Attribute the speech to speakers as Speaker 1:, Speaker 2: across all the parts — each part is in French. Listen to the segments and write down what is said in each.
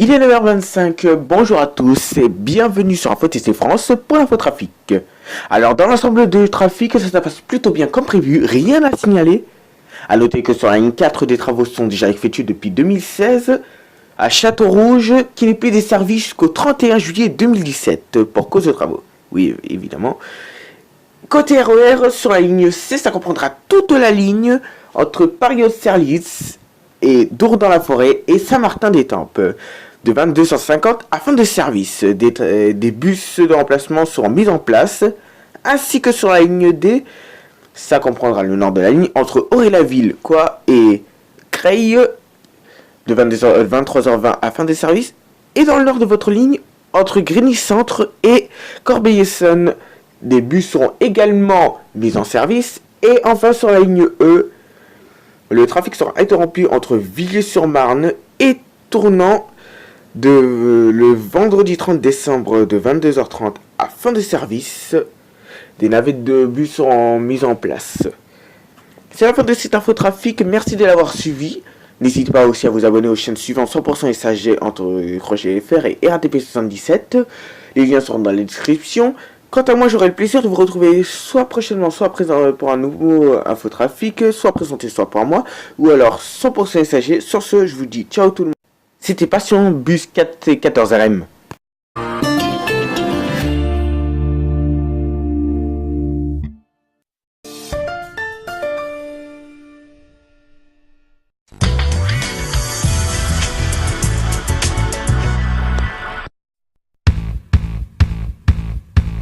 Speaker 1: Il est 9h25, bonjour à tous et bienvenue sur InfoTC France pour l'infotrafic. Alors dans l'ensemble du trafic, ça se passe plutôt bien comme prévu, rien à signaler. A noter que sur la ligne 4, des travaux sont déjà effectués depuis 2016 à Château-Rouge, qui n'est plus desservi jusqu'au 31 juillet 2017 pour cause de travaux. Oui, évidemment. Côté RER, sur la ligne C, ça comprendra toute la ligne entre Paris-Austerlitz et Dour-dans-la-Forêt et Saint-Martin-des-Tempes de 22h50 à fin de service. Des bus de remplacement seront mis en place, ainsi que sur la ligne D, ça comprendra le nord de la ligne entre Auré-la-Ville, et Creil de 23h20 à fin de service, et dans le nord de votre ligne entre Grigny-Centre et Corbeil-Essonnes. Des bus seront également mis en service, et enfin sur la ligne E, le trafic sera interrompu entre Villiers-sur-Marne et Tournant le vendredi 30 décembre de 22h30 à fin de service. Des navettes de bus seront mises en place. C'est la fin de cette infotrafic, merci de l'avoir suivi. N'hésitez pas aussi à vous abonner aux chaînes suivantes 100% SAG entre Crochet FR et RATP 77. Les liens seront dans la description. Quant à moi, j'aurai le plaisir de vous retrouver soit prochainement, soit présent pour un nouveau infotrafic, soit présenté soit par moi, ou alors 100% SAG. Sur ce, je vous dis ciao tout le monde. C'était Passion Bus 414RM.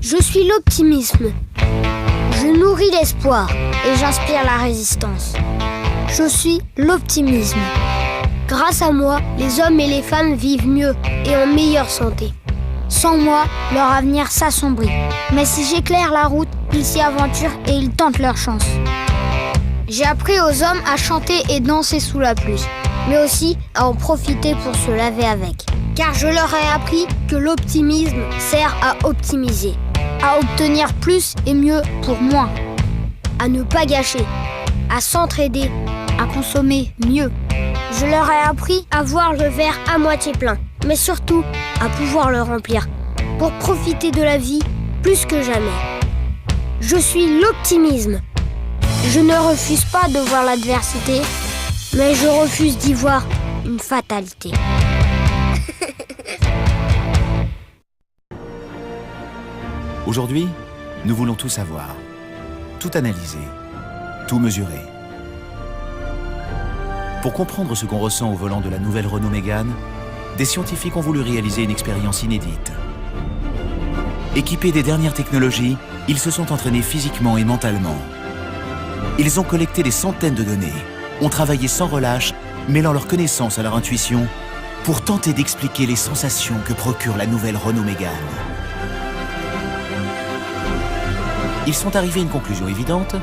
Speaker 2: Je suis l'optimisme. Je nourris l'espoir et j'inspire la résistance. Je suis l'optimisme. Grâce à moi, les hommes et les femmes vivent mieux et en meilleure santé. Sans moi, leur avenir s'assombrit. Mais si j'éclaire la route, ils s'y aventurent et ils tentent leur chance. J'ai appris aux hommes à chanter et danser sous la pluie, mais aussi à en profiter pour se laver avec. Car je leur ai appris que l'optimisme sert à optimiser, à obtenir plus et mieux pour moins, à ne pas gâcher, à s'entraider, à consommer mieux. Je leur ai appris à voir le verre à moitié plein, mais surtout à pouvoir le remplir, pour profiter de la vie plus que jamais. Je suis l'optimisme. Je ne refuse pas de voir l'adversité, mais je refuse d'y voir une fatalité.
Speaker 3: Aujourd'hui, nous voulons tout savoir, tout analyser, tout mesurer. Pour comprendre ce qu'on ressent au volant de la nouvelle Renault Mégane, des scientifiques ont voulu réaliser une expérience inédite. Équipés des dernières technologies, ils se sont entraînés physiquement et mentalement. Ils ont collecté des centaines de données, ont travaillé sans relâche, mêlant leur connaissance à leur intuition, pour tenter d'expliquer les sensations que procure la nouvelle Renault Mégane. Ils sont arrivés à une conclusion évidente.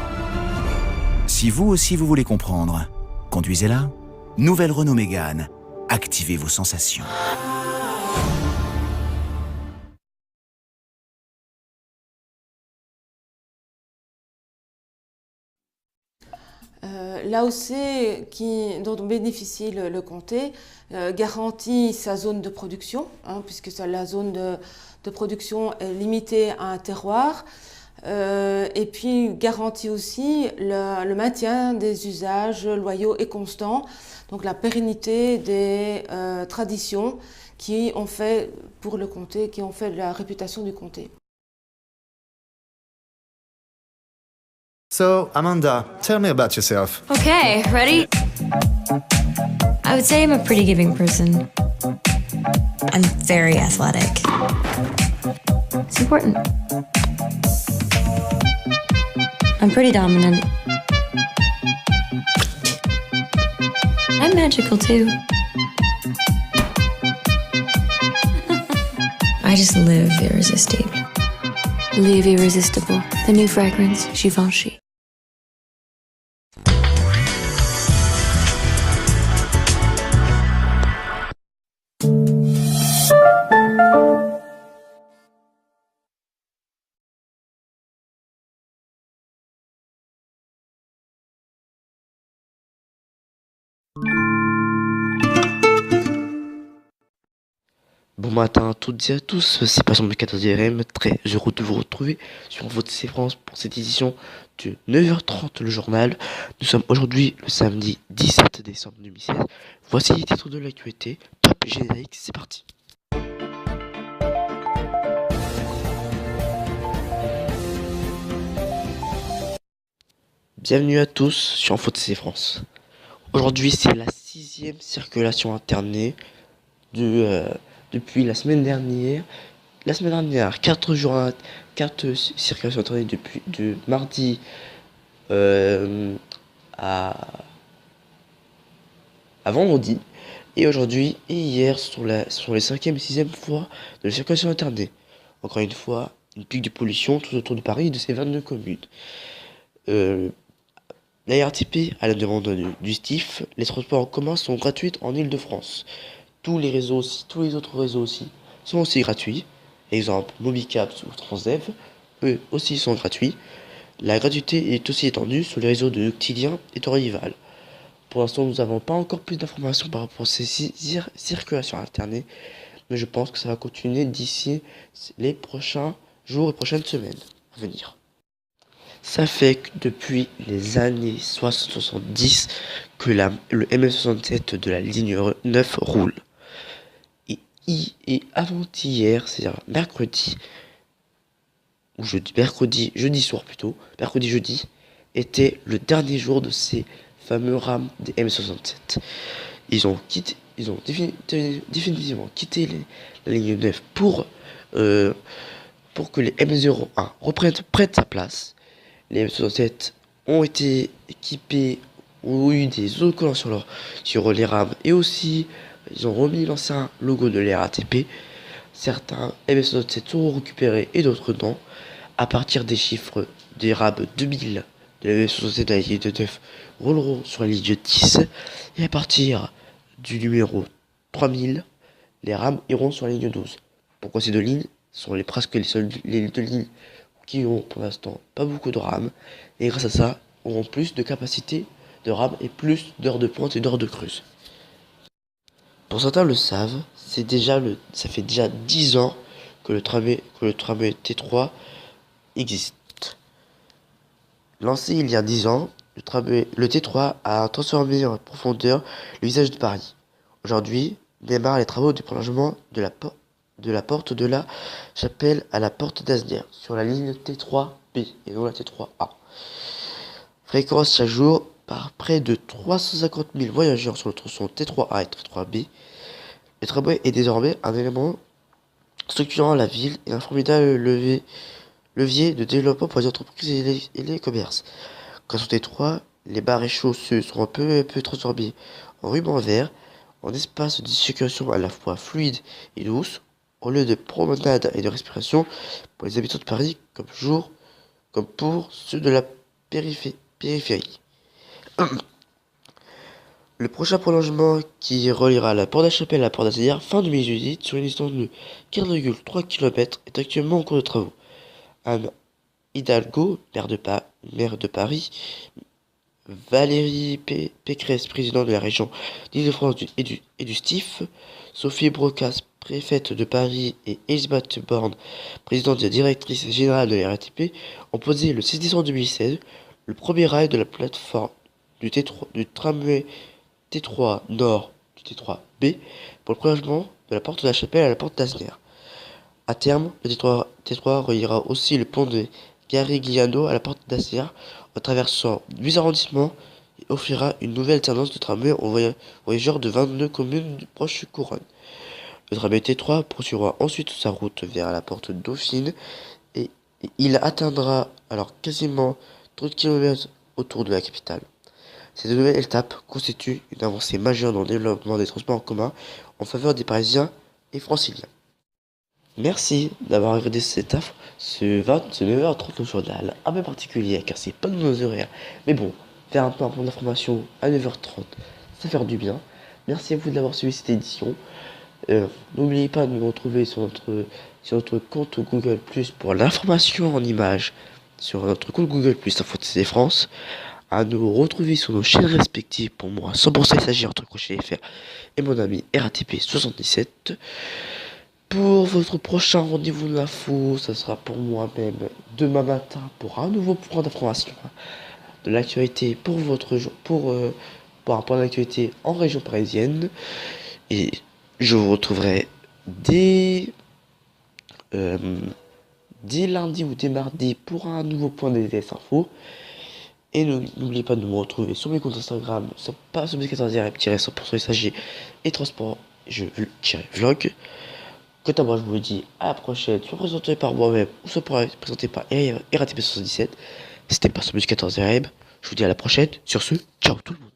Speaker 3: Si vous aussi vous voulez comprendre, conduisez-la. Nouvelle Renault Mégane. Activez vos sensations.
Speaker 4: L'AOC dont bénéficie le comté garantit sa zone de production, puisque la zone de production est limitée à un terroir. Et puis garantit aussi le maintien des usages loyaux et constants, donc la pérennité des traditions qui ont fait pour le comté, qui ont fait la réputation du comté.
Speaker 5: So, Amanda, tell me about yourself.
Speaker 6: Okay, ready? I would say I'm a pretty giving person. I'm very athletic. It's important. I'm pretty dominant. I'm magical too. I just live irresistible. Live irresistible. The new fragrance, Givenchy.
Speaker 7: Bon matin à toutes et à tous, c'est Passion de 14e, très heureux de vous retrouver sur votre C France pour cette édition de 9h30 le journal. Nous sommes aujourd'hui le samedi 17 décembre 2016. Voici les titres de l'actualité. Top générique, c'est parti. Bienvenue à tous sur Info C France. Aujourd'hui, c'est la 6e circulation alternée depuis la semaine dernière. La semaine dernière, 4 circulations alternées depuis de mardi à vendredi. Et aujourd'hui et hier sont les 5e et 6e fois de la circulation alternée. Encore une fois, une pique de pollution tout autour de Paris et de ses 22 communes. La RATP, à la demande du STIF, les transports en commun sont gratuits en Île-de-France. Tous les autres réseaux aussi sont aussi gratuits. Exemple, Mobicaps ou Transdev, eux aussi sont gratuits. La gratuité est aussi étendue sur les réseaux de Noctilien et Torival. Pour l'instant, nous n'avons pas encore plus d'informations par rapport à ces circulations alternées, mais je pense que ça va continuer d'ici les prochains jours et prochaines semaines à venir. Ça fait que depuis les années 60-70 que le MS67 de la ligne 9 roule. Et avant-hier, c'est-à-dire mercredi jeudi, était le dernier jour de ces fameux rames des M67. Ils ont définitivement quitté la ligne 9 pour que les M01 prennent sa place. Les M67 ont été équipés, ont eu des autocollants sur les rames et aussi ils ont remis l'ancien logo de la RATP. Certains M67 seront récupérés et d'autres non. À partir des chiffres des rames 2000 de la M67 de la ligne 9 rouleront sur la ligne 10 et à partir du numéro 3000, les rames iront sur la ligne 12. Pourquoi ces deux lignes sont presque les deux lignes qui ont pour l'instant pas beaucoup de rames et grâce à ça auront plus de capacité de rames et plus d'heures de pointe et d'heures de creuse. Pour certains le savent, ça fait déjà 10 ans que le tramway T3 existe. Lancé il y a 10 ans, le T3 a transformé en profondeur le visage de Paris. Aujourd'hui, démarrent les travaux du prolongement de la porte de la Chapelle à la porte d'Asnières sur la ligne T3B et non la T3A. Fréquence chaque jour par près de 350 000 voyageurs sur le tronçon T3A et T3B. Le tramway est désormais un élément structurant la ville et un formidable levier de développement pour les entreprises et les commerces. Grâce au T3, les bars et chaussées seront peu à peu transformés en ruban vert, en espace de circulation à la fois fluide et douce, au lieu de promenade et de respiration pour les habitants de Paris comme pour ceux de la périphérie. Le prochain prolongement qui reliera la porte de la Chapelle à la porte d'Asnières fin 2018 sur une distance de 4,3 km est actuellement en cours de travaux. Anne Hidalgo, maire de Paris, Valérie Pécresse, présidente de la région d'Île-de-France et du STIF, Sophie Brocas, préfète de Paris, et Elisabeth Borne, présidente et directrice générale de la RATP, ont posé le 6 décembre 2016 le premier rail de la plateforme du tramway T3 Nord du T3B pour le prolongement de la porte de la Chapelle à la porte d'Asnières. À terme, le T3 reliera aussi le pont de Garigliano à la porte d'Asnières en traversant 8 arrondissements et offrira une nouvelle alternance de tramway aux voyageurs de 22 communes du proche couronne. Le tramway T3 poursuivra ensuite sa route vers la porte Dauphine et il atteindra alors quasiment 30 km autour de la capitale. Cette nouvelle étape constitue une avancée majeure dans le développement des transports en commun en faveur des Parisiens et Franciliens. Merci d'avoir regardé ce 9h30 le journal, un peu particulier car c'est pas de nos horaires. Mais bon, faire un peu d'information à 9h30, ça fait du bien. Merci à vous d'avoir suivi cette édition. N'oubliez pas de nous retrouver sur notre compte Google Plus pour l'information en images, sur notre compte Google Plus Info TC France, à nous retrouver sur nos chaînes respectives. Pour moi, 100% il s'agit entre Crochet FR et mon ami RATP 77. Pour votre prochain rendez-vous de l'info, ça sera pour moi-même demain matin pour un nouveau point d'information de l'actualité pour votre jour, pour un point d'actualité en région parisienne. Et je vous retrouverai dès lundi ou dès mardi pour un nouveau point des infos. Et n'oubliez pas de me retrouver sur mes comptes Instagram, sur 14 SAG et transport vlog. Quant à moi, je vous dis à la prochaine, soit présenté par moi-même, ou soit présenté par RATP77. C'était pas sur 14 Je vous dis à la prochaine. Sur ce, ciao tout le monde.